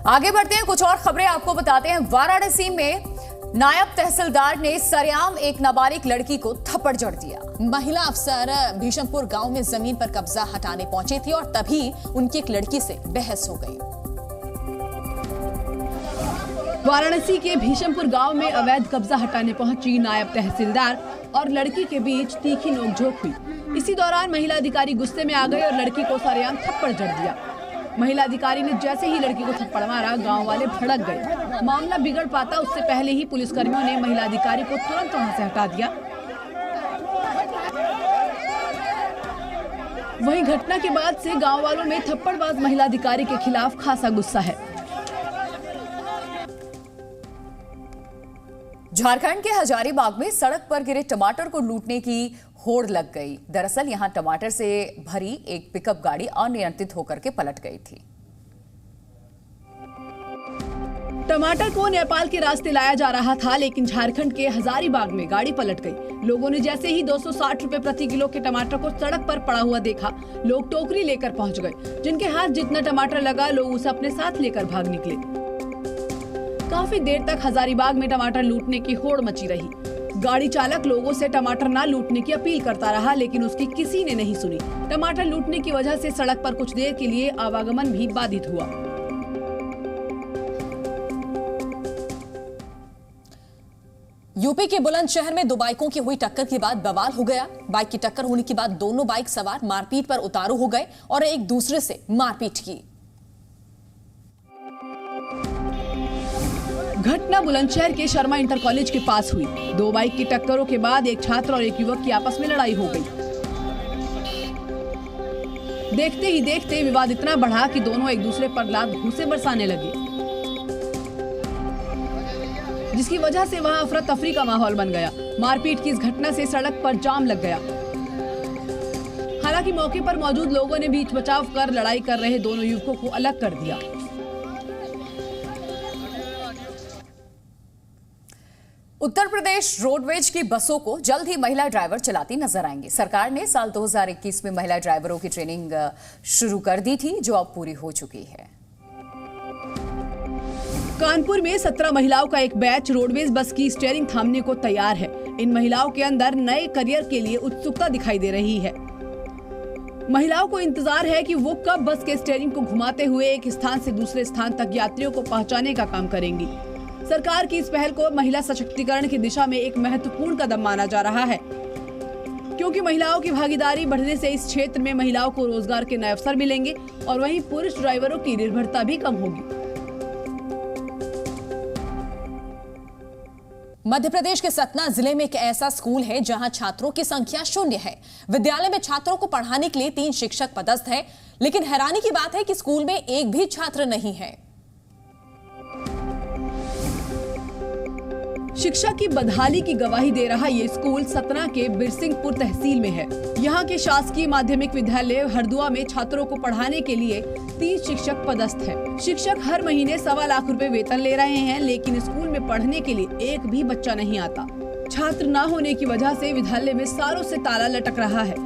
आगे बढ़ते हैं, कुछ और खबरें आपको बताते हैं। वाराणसी में नायब तहसीलदार ने सरेआम एक नाबालिग लड़की को थप्पड़ जड़ दिया। महिला अफसर भीशमपुर गांव में जमीन पर कब्जा हटाने पहुंची थी और तभी उनकी एक लड़की से बहस हो गई। वाराणसी के भीशमपुर गांव में अवैध कब्जा हटाने पहुंची नायब तहसीलदार और लड़की के बीच तीखी नोकझोंक हुई। इसी दौरान महिला अधिकारी गुस्से में आ गए और लड़की को सरेआम थप्पड़ जड़ दिया। महिला अधिकारी ने जैसे ही लड़की को थप्पड़ मारा, गांव वाले भड़क गए। मामला बिगड़ पाता उससे पहले ही पुलिसकर्मियों ने महिला अधिकारी को तुरंत वहां से हटा दिया। वहीं घटना के बाद से गांव वालों में थप्पड़बाज महिला अधिकारी के खिलाफ खासा गुस्सा है। झारखंड के हजारीबाग में सड़क पर गिरे टमाटर को लूटने की होड़ लग गई। दरअसल यहां टमाटर से भरी एक पिकअप गाड़ी अनियंत्रित होकर के पलट गई थी। टमाटर को नेपाल के रास्ते लाया जा रहा था, लेकिन झारखंड के हजारीबाग में गाड़ी पलट गई। लोगों ने जैसे ही 260 रुपए प्रति किलो के टमाटर को सड़क पर पड़ा हुआ देखा, लोग टोकरी लेकर पहुंच गए। जिनके हाथ जितना टमाटर लगा, लोग उसे अपने साथ लेकर भाग निकले। काफी देर तक हजारीबाग में टमाटर लूटने की होड़ मची रही। गाड़ी चालक लोगों से टमाटर ना लूटने की अपील करता रहा, लेकिन उसकी किसी ने नहीं सुनी। टमाटर लूटने की वजह से सड़क पर कुछ देर के लिए आवागमन भी बाधित हुआ। यूपी के बुलंदशहर में दो बाइकों की हुई टक्कर के बाद बवाल हो गया। बाइक की टक्कर होने के बाद दोनों बाइक सवार मारपीट पर उतारू हो गए और एक दूसरे से मारपीट की। घटना बुलंदशहर के शर्मा इंटर कॉलेज के पास हुई। दो बाइक की टक्करों के बाद एक छात्र और एक युवक की आपस में लड़ाई हो गई। देखते ही देखते विवाद इतना बढ़ा कि दोनों एक दूसरे पर लात घूंसे बरसाने लगे, जिसकी वजह से वहां अफरा तफरी का माहौल बन गया। मारपीट की इस घटना से सड़क पर जाम लग गया। हालांकि मौके पर मौजूद लोगों ने बीच बचाव कर लड़ाई कर रहे दोनों युवकों को अलग कर दिया। उत्तर प्रदेश रोडवेज की बसों को जल्द ही महिला ड्राइवर चलाती नजर आएंगी। सरकार ने साल 2021 में महिला ड्राइवरों की ट्रेनिंग शुरू कर दी थी, जो अब पूरी हो चुकी है। कानपुर में 17 महिलाओं का एक बैच रोडवेज बस की स्टीयरिंग थामने को तैयार है। इन महिलाओं के अंदर नए करियर के लिए उत्सुकता दिखाई दे रही है। महिलाओं को इंतजार है कि वो कब बस के स्टीयरिंग को घुमाते हुए एक स्थान से दूसरे स्थान तक यात्रियों को पहुंचाने का काम करेंगी। सरकार की इस पहल को महिला सशक्तिकरण की दिशा में एक महत्वपूर्ण कदम माना जा रहा है, क्योंकि महिलाओं की भागीदारी बढ़ने से इस क्षेत्र में महिलाओं को रोजगार के नए अवसर मिलेंगे और वहीं पुरुष ड्राइवरों की निर्भरता भी कम होगी। मध्य प्रदेश के सतना जिले में एक ऐसा स्कूल है जहां छात्रों की संख्या 0 है। विद्यालय में छात्रों को पढ़ाने के लिए 3 शिक्षक पदस्थ हैं, लेकिन हैरानी की बात है कि स्कूल में एक भी छात्र नहीं है। शिक्षा की बदहाली की गवाही दे रहा ये स्कूल सतना के बिरसिंहपुर तहसील में है। यहाँ के शासकीय माध्यमिक विद्यालय हरदुआ में छात्रों को पढ़ाने के लिए 3 शिक्षक पदस्थ हैं। शिक्षक हर महीने 1.25 लाख रुपए वेतन ले रहे हैं, लेकिन स्कूल में पढ़ने के लिए एक भी बच्चा नहीं आता। छात्र न होने की वजह से विद्यालय में सालों से ताला लटक रहा है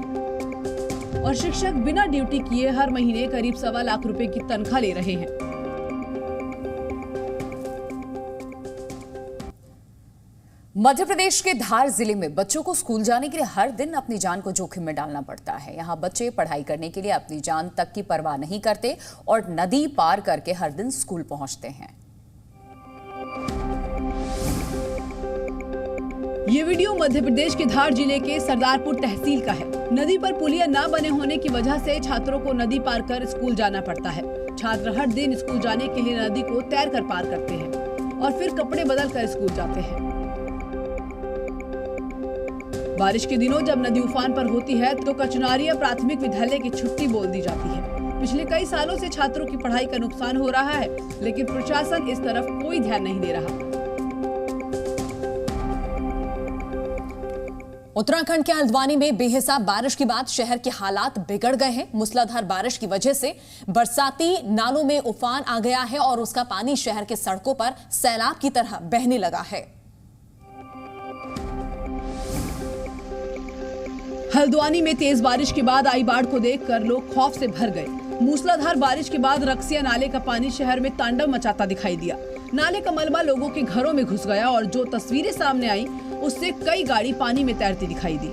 और शिक्षक बिना ड्यूटी किए हर महीने करीब 1.25 लाख रुपए की तनख्वाह ले रहे हैं। मध्य प्रदेश के धार जिले में बच्चों को स्कूल जाने के लिए हर दिन अपनी जान को जोखिम में डालना पड़ता है। यहाँ बच्चे पढ़ाई करने के लिए अपनी जान तक की परवाह नहीं करते और नदी पार करके हर दिन स्कूल पहुंचते हैं। ये वीडियो मध्य प्रदेश के धार जिले के सरदारपुर तहसील का है। नदी पर पुलिया न बने होने की वजह से छात्रों को नदी पार कर स्कूल जाना पड़ता है। छात्र हर दिन स्कूल जाने के लिए नदी को तैर कर पार करते हैं और फिर कपड़े बदल कर स्कूल जाते हैं। बारिश के दिनों जब नदी उफान पर होती है तो कचनारिया प्राथमिक विद्यालय की छुट्टी बोल दी जाती है। पिछले कई सालों से छात्रों की पढ़ाई का नुकसान हो रहा है, लेकिन प्रशासन इस तरफ कोई ध्यान नहीं दे रहा। उत्तराखंड के हल्द्वानी में बेहिसाब बारिश के बाद शहर के हालात बिगड़ गए हैं। मूसलाधार बारिश की वजह से बरसाती नालों में उफान आ गया है और उसका पानी शहर के सड़कों पर सैलाब की तरह बहने लगा है। हल्द्वानी में तेज बारिश के बाद आई बाढ़ को देखकर लोग खौफ से भर गए। मूसलाधार बारिश के बाद रक्सिया नाले का पानी शहर में तांडव मचाता दिखाई दिया। नाले का मलबा लोगों के घरों में घुस गया और जो तस्वीरें सामने आई उससे कई गाड़ी पानी में तैरती दिखाई दी।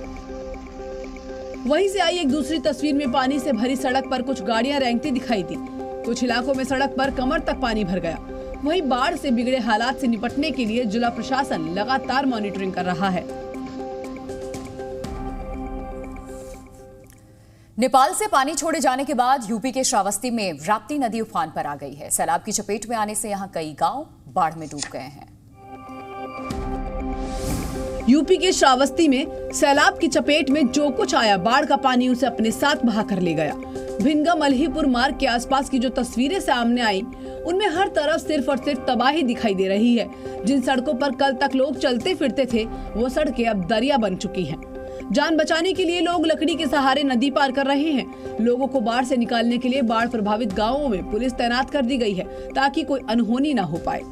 वहीं से आई एक दूसरी तस्वीर में पानी से भरी सड़क पर कुछ गाड़ियां रेंगती दिखाई दी। कुछ इलाकों में सड़क पर कमर तक पानी भर गया। वहीं बाढ़ से बिगड़े हालात से निपटने के लिए जिला प्रशासन लगातार मॉनिटरिंग कर रहा है। नेपाल से पानी छोड़े जाने के बाद यूपी के श्रावस्ती में राप्ती नदी उफान पर आ गई है। सैलाब की चपेट में आने से यहां कई गांव बाढ़ में डूब गए हैं। यूपी के श्रावस्ती में सैलाब की चपेट में जो कुछ आया, बाढ़ का पानी उसे अपने साथ बहा कर ले गया। भिनगा मल्हीपुर मार्ग के आसपास की जो तस्वीरें सामने आई, उनमें हर तरफ सिर्फ और सिर्फ तबाही दिखाई दे रही है। जिन सड़कों पर कल तक लोग चलते फिरते थे, वो सड़कें अब दरिया बन चुकी हैं। जान बचाने के लिए लोग लकड़ी के सहारे नदी पार कर रहे हैं। लोगों को बाढ़ से निकालने के लिए बाढ़ प्रभावित गांवों में पुलिस तैनात कर दी गई है ताकि कोई अनहोनी न हो पाए।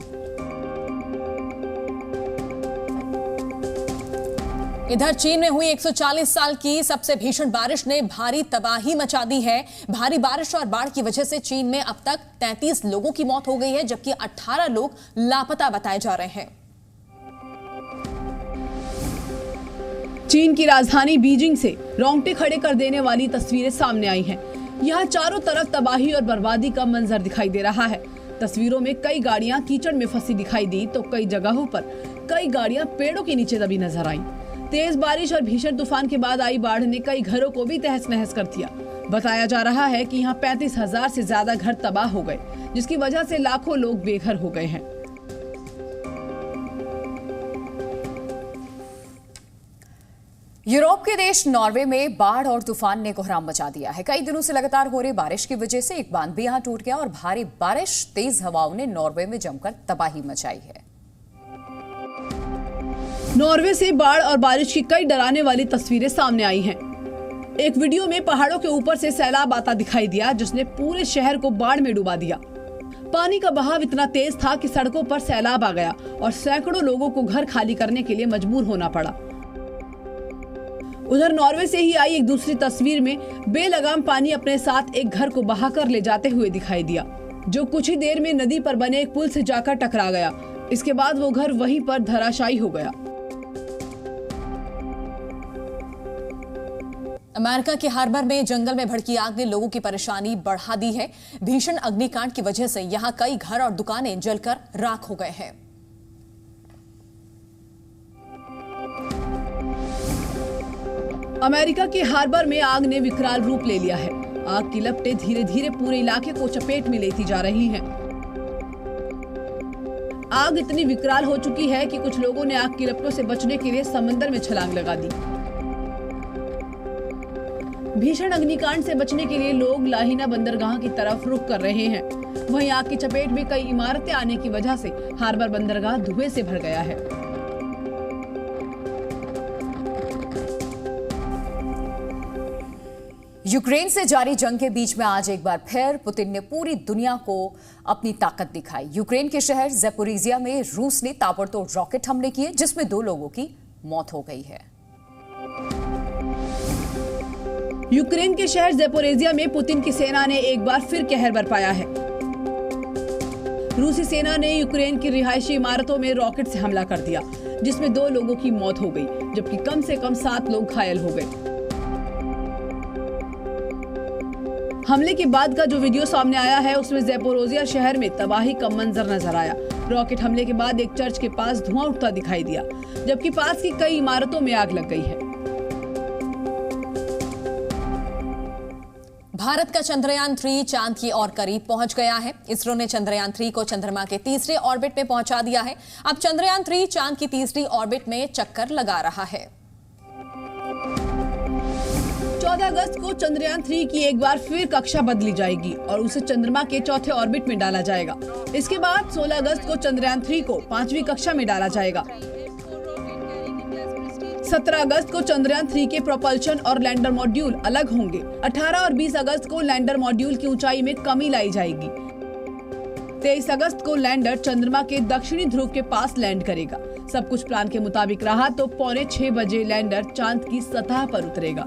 इधर चीन में हुई 140 साल की सबसे भीषण बारिश ने भारी तबाही मचा दी है। भारी बारिश और बाढ़ की वजह से चीन में अब तक 33 लोगों की मौत हो गई है, जबकि 18 लोग लापता बताए जा रहे हैं। चीन की राजधानी बीजिंग से रोंगटे खड़े कर देने वाली तस्वीरें सामने आई हैं। यहाँ चारों तरफ तबाही और बर्बादी का मंजर दिखाई दे रहा है। तस्वीरों में कई गाड़ियां कीचड़ में फंसी दिखाई दी तो कई जगहों पर कई गाड़ियां पेड़ों के नीचे दबी नजर आईं। तेज बारिश और भीषण तूफान के बाद आई बाढ़ ने कई घरों को भी तहस नहस कर दिया। बताया जा रहा है कि यहाँ 35,000 से ज्यादा घर तबाह हो गए, जिसकी वजह से लाखों लोग बेघर हो गए हैं। यूरोप के देश नॉर्वे में बाढ़ और तूफान ने कोहराम मचा दिया है। कई दिनों से लगातार हो रही बारिश की वजह से एक बांध भी यहां टूट गया और भारी बारिश, तेज हवाओं ने नॉर्वे में जमकर तबाही मचाई है। नॉर्वे से बाढ़ और बारिश की कई डराने वाली तस्वीरें सामने आई हैं। एक वीडियो में पहाड़ों के ऊपर से सैलाब आता दिखाई दिया, जिसने पूरे शहर को बाढ़ में डुबा दिया। पानी का बहाव इतना तेज था कि सड़कों पर सैलाब आ गया और सैकड़ों लोगों को घर खाली करने के लिए मजबूर होना पड़ा। उधर नॉर्वे से ही आई एक दूसरी तस्वीर में बेलगाम पानी अपने साथ एक घर को बहा कर ले जाते हुए दिखाई दिया, जो कुछ ही देर में नदी पर बने एक पुल से जाकर टकरा गया। इसके बाद वो घर वहीं पर धराशायी हो गया। अमेरिका के हार्बर में जंगल में भड़की आग ने लोगों की परेशानी बढ़ा दी है। भीषण अग्निकांड की वजह से यहां कई घर और दुकानें जलकर राख हो गए हैं। अमेरिका के हार्बर में आग ने विकराल रूप ले लिया है। आग की लपटें धीरे धीरे पूरे इलाके को चपेट में लेती जा रही हैं। आग इतनी विकराल हो चुकी है कि कुछ लोगों ने आग की लपटों से बचने के लिए समंदर में छलांग लगा दी। भीषण अग्निकांड से बचने के लिए लोग लाहिना बंदरगाह की तरफ रुख कर रहे हैं। वहीं आग की चपेट में कई इमारतें आने की वजह से हार्बर बंदरगाह धुएं से भर गया है। यूक्रेन से जारी जंग के बीच में आज एक बार फिर पुतिन ने पूरी दुनिया को अपनी ताकत दिखाई। यूक्रेन के शहर ज़ैपोरिज़िया में रूस ने ताबड़तोड़ रॉकेट हमले किए, जिसमें 2 लोगों की मौत हो गई है। यूक्रेन के शहर ज़ैपोरिज़िया में पुतिन की सेना ने एक बार फिर कहर बरपाया है। रूसी सेना ने यूक्रेन की रिहायशी इमारतों में रॉकेट से हमला कर दिया, जिसमें 2 लोगों की मौत हो गई, जबकि कम से कम 7 लोग घायल हो गए। हमले के बाद का जो वीडियो सामने आया है, उसमें ज़ैपोरिज़िया शहर में तबाही का मंजर नजर आया। रॉकेट हमले के बाद एक चर्च के पास धुआं उठता दिखाई दिया, जबकि पास की कई इमारतों में आग लग गई है। भारत का चंद्रयान 3 चांद की और करीब पहुंच गया है। इसरो ने चंद्रयान 3 को चंद्रमा के तीसरे ऑर्बिट में पहुंचा दिया है। अब चंद्रयान 3 चांद की तीसरी ऑर्बिट में चक्कर लगा रहा है। 14 अगस्त को चंद्रयान 3 की एक बार फिर कक्षा बदली जाएगी और उसे चंद्रमा के चौथे ऑर्बिट में डाला जाएगा। इसके बाद 16 अगस्त को चंद्रयान 3 को 5वीं कक्षा में डाला जाएगा। 17 अगस्त को चंद्रयान 3 के प्रोपल्शन और लैंडर मॉड्यूल अलग होंगे। 18 और 20 अगस्त को लैंडर मॉड्यूल की ऊंचाई में कमी लाई जाएगी। 23 अगस्त को लैंडर चंद्रमा के दक्षिणी ध्रुव के पास लैंड करेगा। सब कुछ प्लान के मुताबिक रहा तो 5:45 बजे लैंडर चांद की सतह पर उतरेगा।